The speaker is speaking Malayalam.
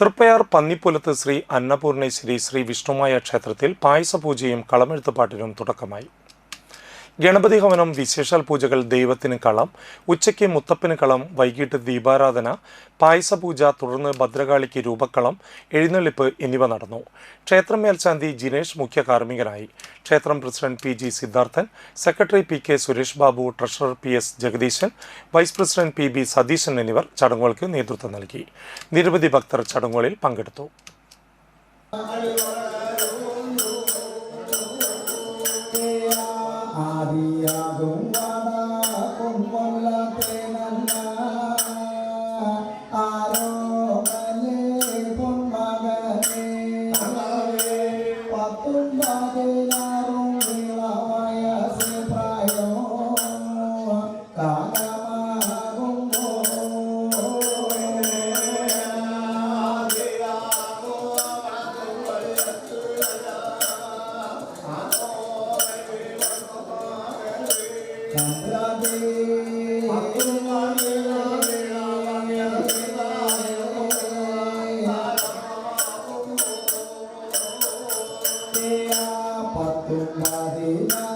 തൃപ്പയാർ പന്നിപ്പുലത്ത് ശ്രീ അന്നപൂർണേശ്വരി ശ്രീ വിഷ്ണുമായ ക്ഷേത്രത്തിൽ പായസപൂജയും കളമെഴുത്തുപാട്ടിനും തുടക്കമായി. ഗണപതി ഹവനം, വിശേഷാൽ പൂജകൾ, ദൈവത്തിന് കളം, ഉച്ചയ്ക്ക് മുത്തപ്പന് കളം, വൈകിട്ട് ദീപാരാധന, പായസപൂജ, തുടർന്ന് ഭദ്രകാളിക്ക് രൂപക്കളം, എഴുന്നള്ളിപ്പ് എന്നിവ നടന്നു. ക്ഷേത്രം മേൽശാന്തി ജിനേഷ് മുഖ്യ കാർമ്മികനായി. ക്ഷേത്രം president PG Siddharthan, secretary PK Suresh Babu, treasurer PS ജഗദീശൻ, വൈസ് പ്രസിഡന്റ് PB സതീശൻ എന്നിവർ ചടങ്ങുകൾക്ക് നേതൃത്വം നൽകി. നിരവധി ഭക്തർ ചടങ്ങുകളിൽ പങ്കെടുത്തു. Patungga